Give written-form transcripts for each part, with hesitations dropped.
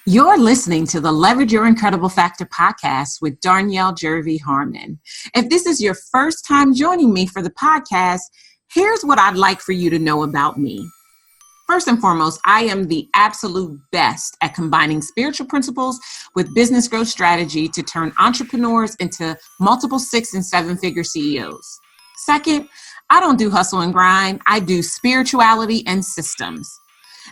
You're listening to the Leverage Your Incredible Factor podcast with Darnyelle, Jervey, Harmon. If this is your first time joining me for the podcast, here's what I'd like for you to know about me. First and foremost, I am the absolute best at combining spiritual principles with business growth strategy to turn entrepreneurs into multiple 6- and 7-figure CEOs. Second, I don't do hustle and grind. I do spirituality and systems.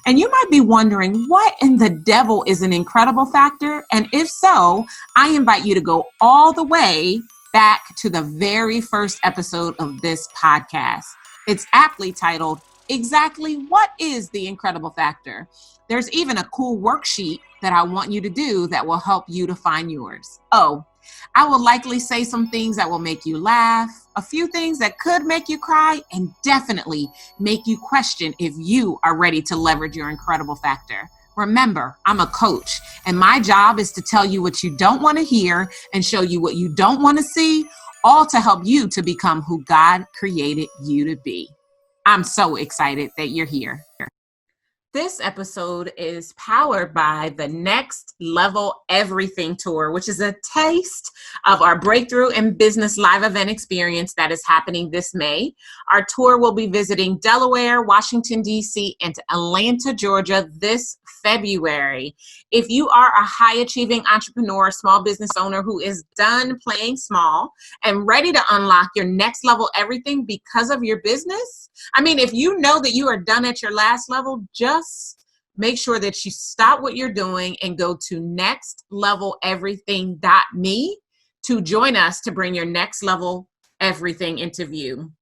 And you might be wondering, what in the devil is an incredible factor? And if so, I invite you to go all the way back to the very first episode of this podcast. It's aptly titled, Exactly What is the Incredible Factor? There's even a cool worksheet that I want you to do that will help you to find yours. Oh, I will likely say some things that will make you laugh, a few things that could make you cry, and definitely make you question if you are ready to leverage your incredible factor. Remember, I'm a coach, and my job is to tell you what you don't want to hear and show you what you don't want to see, all to help you to become who God created you to be. I'm so excited that you're here. This episode is powered by the Next Level Everything Tour, which is a taste of our Breakthrough in Business live event experience that is happening this May. Our tour will be visiting Delaware, Washington, D.C., and Atlanta, Georgia this February. If you are a high-achieving entrepreneur, small business owner who is done playing small and ready to unlock your next level everything because of your business, if you know that you are done at your last level, just make sure that you stop what you're doing and go to nextleveleverything.me to join us to bring your next level everything into view.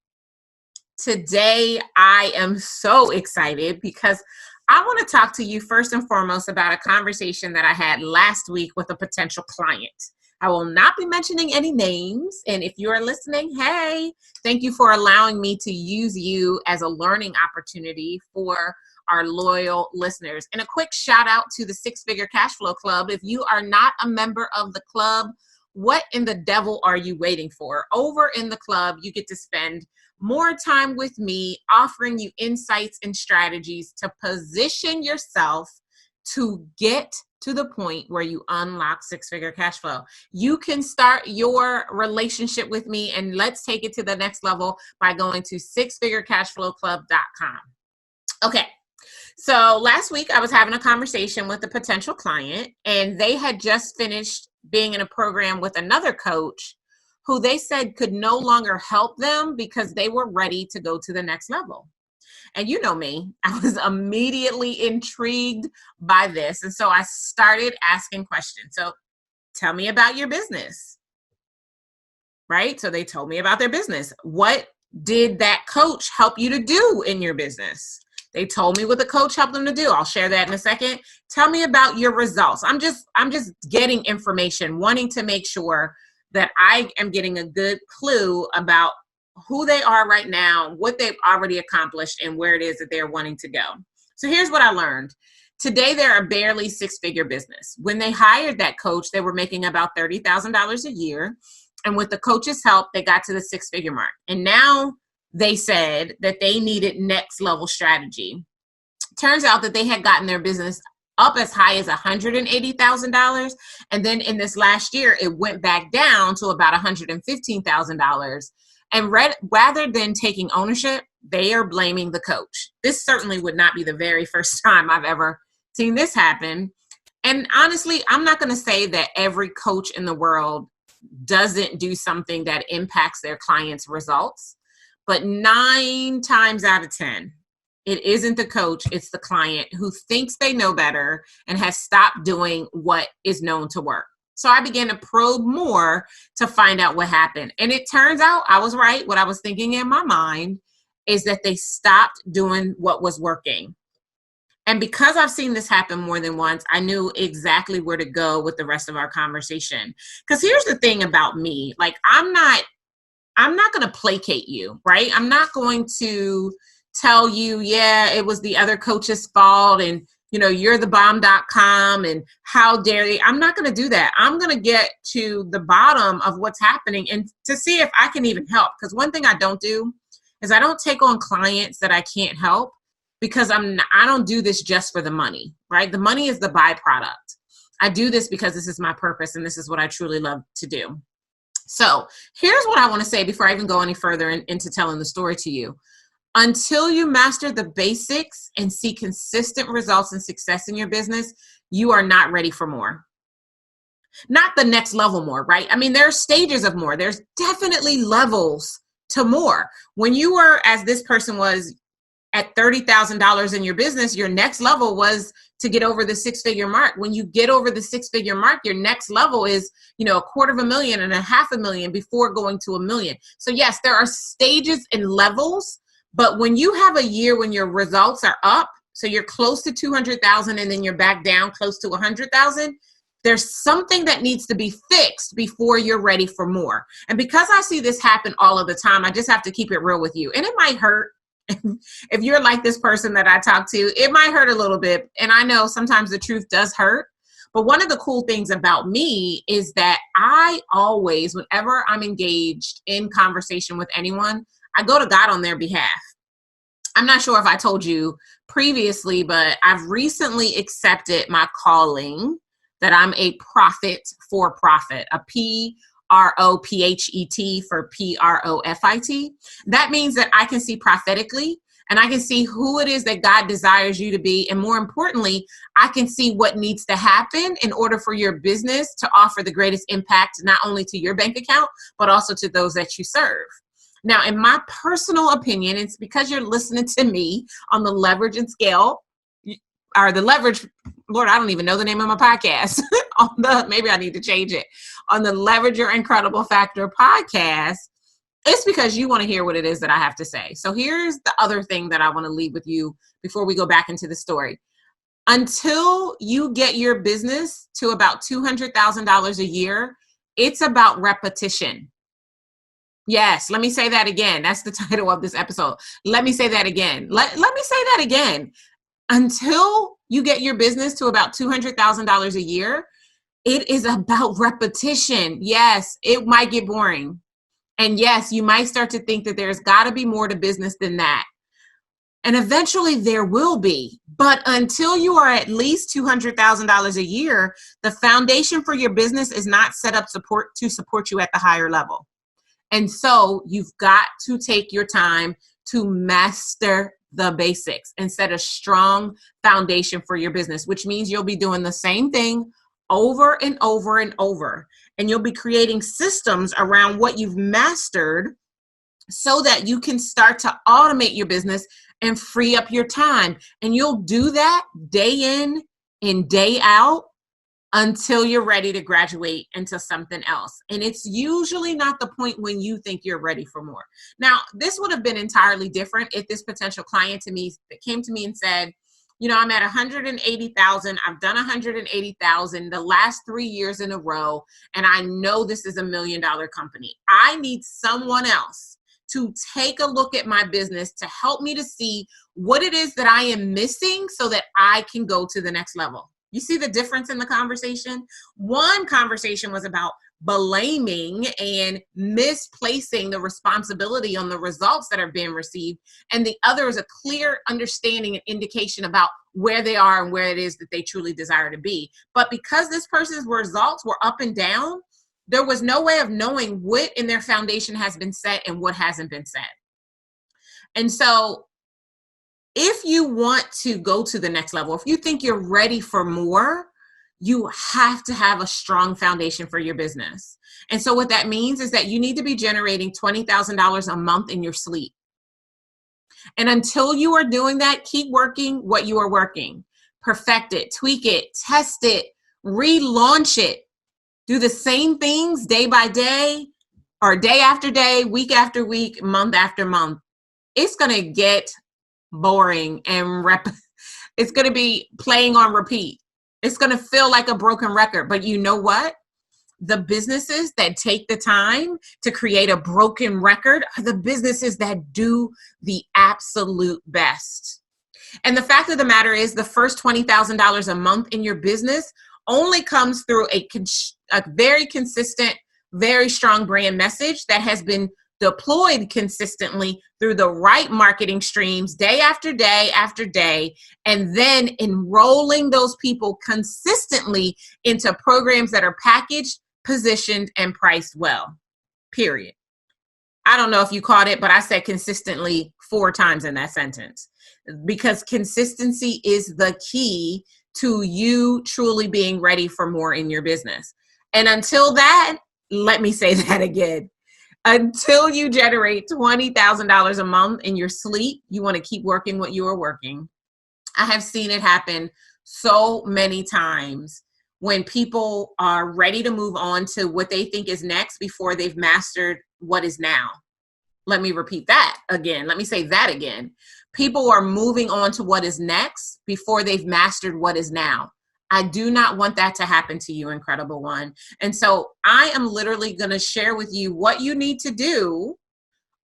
Today, I am so excited because I want to talk to you first and foremost about a conversation that I had last week with a potential client. I will not be mentioning any names. And if you are listening, hey, thank you for allowing me to use you as a learning opportunity for our loyal listeners. And a quick shout out to the 6-Figure Cash Flow Club. If you are not a member of the club, what in the devil are you waiting for? Over in the club, you get to spend more time with me, offering you insights and strategies to position yourself to get to the point where you unlock 6-figure cash flow. You can start your relationship with me, and let's take it to the next level by going to 6figurecashflowclub.com. Okay. So last week I was having a conversation with a potential client, and they had just finished being in a program with another coach who they said could no longer help them because they were ready to go to the next level. And you know me, I was immediately intrigued by this. And so I started asking questions. So tell me about your business, right? So they told me about their business. What did that coach help you to do in your business? They told me what the coach helped them to do. I'll share that in a second. Tell me about your results. I'm just getting information, wanting to make sure that I am getting a good clue about who they are right now, what they've already accomplished, and where it is that they're wanting to go. So here's what I learned. Today, they're a barely 6-figure business. When they hired that coach, they were making about $30,000 a year. And with the coach's help, they got to the 6-figure mark. And now they said that they needed next level strategy. Turns out that they had gotten their business up as high as $180,000. And then in this last year, it went back down to about $115,000. And rather than taking ownership, they are blaming the coach. This certainly would not be the very first time I've ever seen this happen. And honestly, I'm not going to say that every coach in the world doesn't do something that impacts their clients' results. But 9 times out of 10, it isn't the coach, it's the client who thinks they know better and has stopped doing what is known to work. So I began to probe more to find out what happened. And it turns out I was right. What I was thinking in my mind is that they stopped doing what was working. And because I've seen this happen more than once, I knew exactly where to go with the rest of our conversation. Because here's the thing about me, I'm not going to placate you, right? I'm not going to tell you, yeah, it was the other coach's fault and you're the bomb.com and how dare you. I'm not going to do that. I'm going to get to the bottom of what's happening and to see if I can even help. Because one thing I don't do is I don't take on clients that I can't help because I don't do this just for the money, right? The money is the byproduct. I do this because this is my purpose and this is what I truly love to do. So here's what I want to say before I even go any further into telling the story to you. Until you master the basics and see consistent results and success in your business, you are not ready for more. Not the next level more, right? I mean, there are stages of more. There's definitely levels to more. When you were, as this person was, at $30,000 in your business, your next level was to get over the six-figure mark. When you get over the six-figure mark, your next level is, $250,000 and $500,000 before going to $1 million. So yes, there are stages and levels, but when you have a year when your results are up, so you're close to 200,000 and then you're back down close to 100,000, there's something that needs to be fixed before you're ready for more. And because I see this happen all of the time, I just have to keep it real with you. And it might hurt. If you're like this person that I talk to, it might hurt a little bit. And I know sometimes the truth does hurt. But one of the cool things about me is that I always, whenever I'm engaged in conversation with anyone, I go to God on their behalf. I'm not sure if I told you previously, but I've recently accepted my calling that I'm a prophet for profit, a PROPHET for PROFIT. That means that I can see prophetically and I can see who it is that God desires you to be. And more importantly, I can see what needs to happen in order for your business to offer the greatest impact, not only to your bank account, but also to those that you serve. Now, in my personal opinion, it's because you're listening to me on the Leverage and Scale, or the Leverage, Lord, I don't even know the name of my podcast. Maybe I need to change it. On the Leverage Your Incredible Factor podcast, it's because you want to hear what it is that I have to say. So here's the other thing that I want to leave with you before we go back into the story. Until you get your business to about $200,000 a year, it's about repetition. Yes, let me say that again. That's the title of this episode. Let me say that again. Let me say that again. Until you get your business to about $200,000 a year, it is about repetition. Yes, it might get boring. And yes, you might start to think that there's got to be more to business than that. And eventually there will be. But until you are at least $200,000 a year, the foundation for your business is not set up to support you at the higher level. And so you've got to take your time to master the basics and set a strong foundation for your business, which means you'll be doing the same thing over and over and over. And you'll be creating systems around what you've mastered so that you can start to automate your business and free up your time. And you'll do that day in and day out until you're ready to graduate into something else. And it's usually not the point when you think you're ready for more. Now, this would have been entirely different if this potential client that came to me and said, I'm at 180,000. I've done 180,000 the last 3 years in a row. And I know this is $1 million company. I need someone else to take a look at my business to help me to see what it is that I am missing so that I can go to the next level. You see the difference in the conversation? One conversation was about blaming and misplacing the responsibility on the results that are being received. And the other is a clear understanding and indication about where they are and where it is that they truly desire to be. But because this person's results were up and down, there was no way of knowing what in their foundation has been set and what hasn't been set. And so if you want to go to the next level, if you think you're ready for more, you have to have a strong foundation for your business. And so what that means is that you need to be generating $20,000 a month in your sleep. And until you are doing that, keep working what you are working. Perfect it, tweak it, test it, relaunch it. Do the same things day by day or day after day, week after week, month after month. It's going to get boring and it's going to be playing on repeat. It's going to feel like a broken record. But you know what? The businesses that take the time to create a broken record are the businesses that do the absolute best. And the fact of the matter is the first $20,000 a month in your business only comes through a very consistent, very strong brand message that has been deployed consistently through the right marketing streams day after day after day, and then enrolling those people consistently into programs that are packaged, positioned, and priced well, period. I don't know if you caught it, but I said consistently 4 times in that sentence, because consistency is the key to you truly being ready for more in your business. And until that, let me say that again. Until you generate $20,000 a month in your sleep, you want to keep working what you are working. I have seen it happen so many times when people are ready to move on to what they think is next before they've mastered what is now. Let me repeat that again. Let me say that again. People are moving on to what is next before they've mastered what is now. I do not want that to happen to you, incredible one. And so I am literally going to share with you what you need to do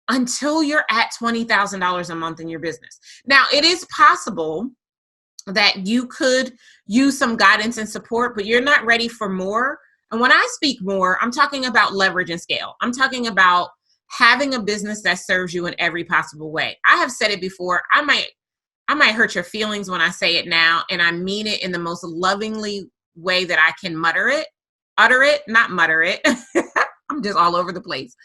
until you're at $20,000 a month in your business. Now, it is possible that you could use some guidance and support, but you're not ready for more. And when I speak more, I'm talking about leverage and scale. I'm talking about having a business that serves you in every possible way. I have said it before. I might hurt your feelings when I say it now, and I mean it in the most lovingly way that I can utter it, not mutter it. I'm just all over the place.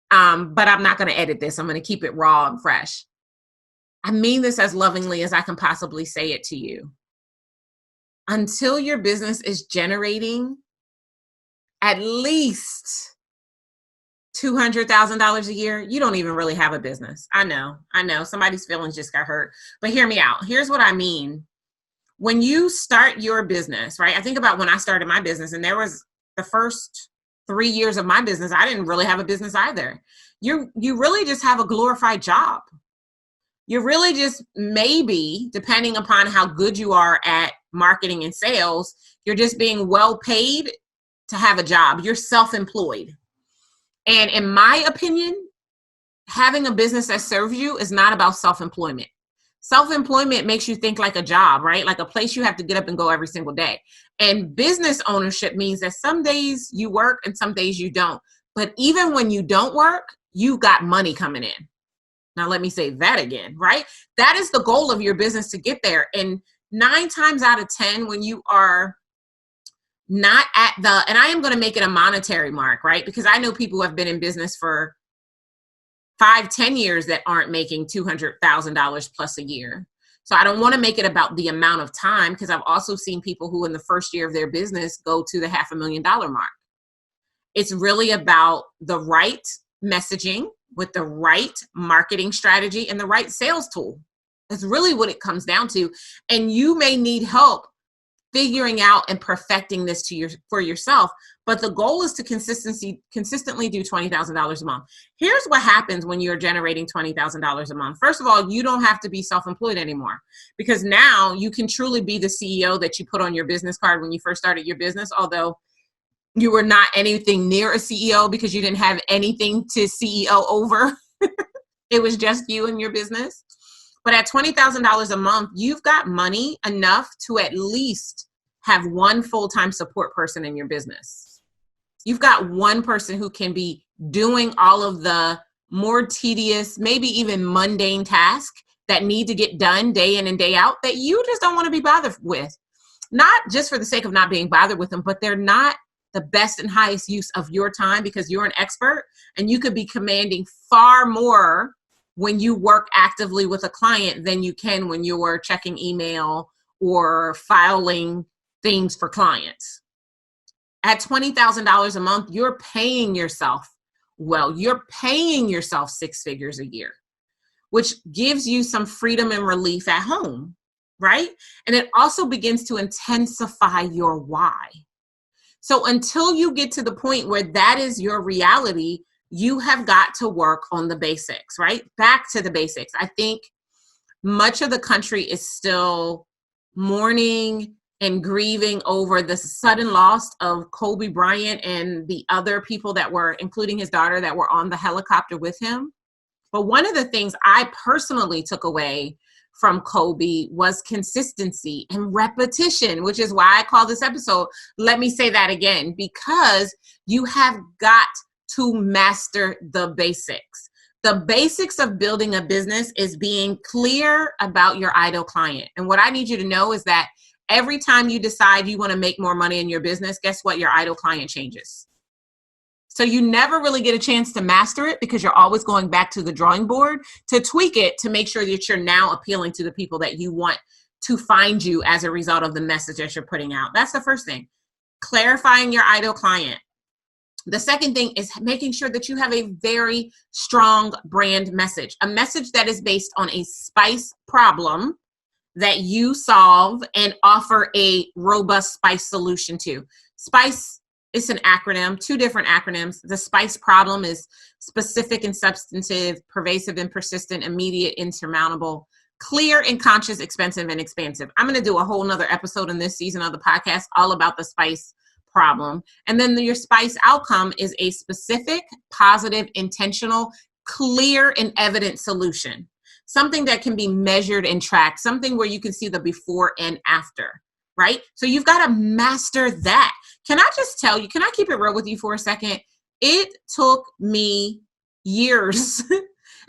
But I'm not going to edit this. I'm going to keep it raw and fresh. I mean this as lovingly as I can possibly say it to you. Until your business is generating at least $200,000 a year, you don't even really have a business. I know. Somebody's feelings just got hurt. But hear me out. Here's what I mean. When you start your business, right? I think about when I started my business, and there was the first 3 years of my business, I didn't really have a business either. You really just have a glorified job. You're really just, maybe, depending upon how good you are at marketing and sales, you're just being well paid to have a job. You're self-employed. And in my opinion, having a business that serves you is not about self-employment. Self-employment makes you think like a job, right? Like a place you have to get up and go every single day. And business ownership means that some days you work and some days you don't. But even when you don't work, you got money coming in. Now, let me say that again, right? That is the goal of your business, to get there. And 9 times out of 10, when you are not at the, and I am going to make it a monetary mark, right? Because I know people who have been in business for 5-10 years that aren't making $200,000 plus a year. So I don't want to make it about the amount of time, because I've also seen people who in the first year of their business go to the $500,000 mark. It's really about the right messaging with the right marketing strategy and the right sales tool. That's really what it comes down to. And you may need help figuring out and perfecting this for yourself. But the goal is to consistently do $20,000 a month. Here's what happens when you're generating $20,000 a month. First of all, you don't have to be self-employed anymore, because now you can truly be the CEO that you put on your business card when you first started your business, although you were not anything near a CEO because you didn't have anything to CEO over. It was just you and your business. But at $20,000 a month, you've got money enough to at least have one full-time support person in your business. You've got one person who can be doing all of the more tedious, maybe even mundane tasks that need to get done day in and day out that you just don't want to be bothered with. Not just for the sake of not being bothered with them, but they're not the best and highest use of your time, because you're an expert and you could be commanding far more when you work actively with a client than you can when you're checking email or filing things for clients. At $20,000 a month, you're paying yourself well. You're paying yourself 6 figures a year, which gives you some freedom and relief at home, right? And it also begins to intensify your why. So until you get to the point where that is your reality, you have got to work on the basics, right? Back to the basics. I think much of the country is still mourning and grieving over the sudden loss of Kobe Bryant and the other people that were, including his daughter, that were on the helicopter with him. But one of the things I personally took away from Kobe was consistency and repetition, which is why I call this episode, Let Me Say That Again, because you have got to master the basics. The basics of building a business is being clear about your ideal client. And what I need you to know is that every time you decide you want to make more money in your business, guess what? Your ideal client changes. So you never really get a chance to master it because you're always going back to the drawing board to tweak it to make sure that you're now appealing to the people that you want to find you as a result of the message that you're putting out. That's the first thing. Clarifying your ideal client. The second thing is making sure that you have a very strong brand message, a message that is based on a spice problem that you solve and offer a robust spice solution to. Spice is an acronym, two different acronyms. The spice problem is specific and substantive, pervasive and persistent, immediate, insurmountable, clear and conscious, expensive and expansive. I'm going to do a whole nother episode in this season of the podcast all about the spice problem. And then your spice outcome is a specific, positive, intentional, clear and evident solution. Something that can be measured and tracked, something where you can see the before and after, right? So you've got to master that. Can I just tell you, can I keep it real with you for a second? It took me years.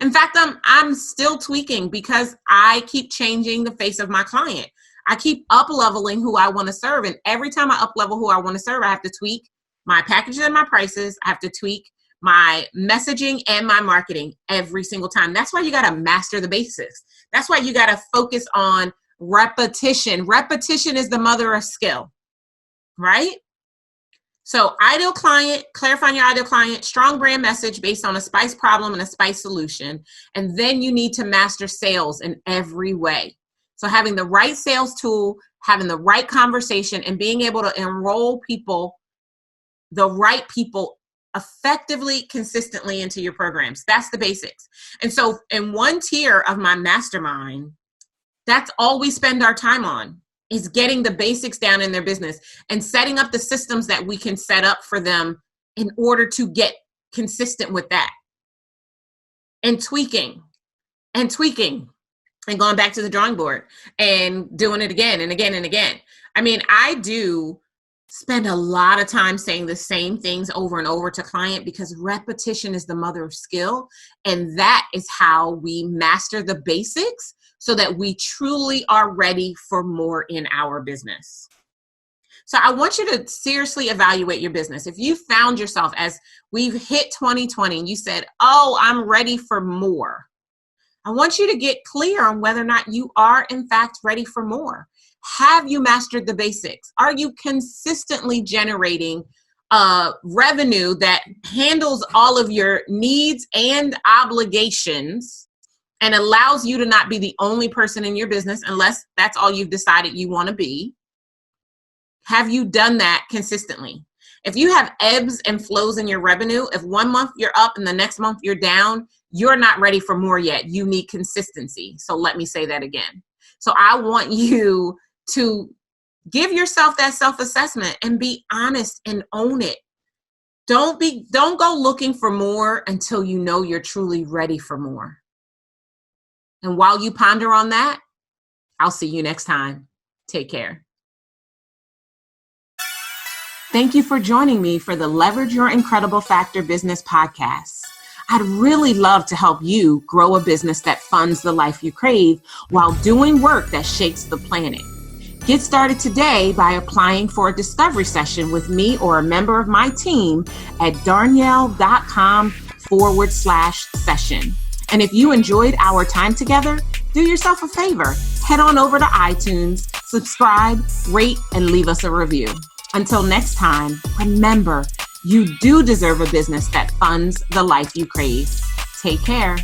In fact, I'm still tweaking because I keep changing the face of my client. I keep up-leveling who I want to serve. And every time I up-level who I want to serve, I have to tweak my packages and my prices. I have to tweak my messaging and my marketing every single time. That's why you got to master the basics. That's why you got to focus on repetition. Repetition is the mother of skill, right? So ideal client, clarifying your ideal client, strong brand message based on a spice problem and a spice solution. And then you need to master sales in every way. So having the right sales tool, having the right conversation, and being able to enroll people, the right people, effectively, consistently into your programs. That's the basics. And so in one tier of my mastermind, that's all we spend our time on, is getting the basics down in their business and setting up the systems that we can set up for them in order to get consistent with that. And tweaking and going back to the drawing board and doing it again and again and again. I mean, I do spend a lot of time saying the same things over and over to client because repetition is the mother of skill. And that is how we master the basics so that we truly are ready for more in our business. So I want you to seriously evaluate your business. If you found yourself as we've hit 2020 and you said, oh, I'm ready for more, I want you to get clear on whether or not you are in fact ready for more. Have you mastered the basics? Are you consistently generating revenue that handles all of your needs and obligations and allows you to not be the only person in your business unless that's all you've decided you want to be? Have you done that consistently? If you have ebbs and flows in your revenue, if 1 month you're up and the next month you're down, you're not ready for more yet. You need consistency. So let me say that again. So I want you to give yourself that self-assessment and be honest and own it. Don't go looking for more until you know you're truly ready for more. And while you ponder on that, I'll see you next time. Take care. Thank you for joining me for the Leverage Your Incredible Factor Business podcast. I'd really love to help you grow a business that funds the life you crave while doing work that shakes the planet. Get started today by applying for a discovery session with me or a member of my team at darnyelle.com/session. And if you enjoyed our time together, do yourself a favor. Head on over to iTunes, subscribe, rate, and leave us a review. Until next time, remember, you do deserve a business that funds the life you crave. Take care.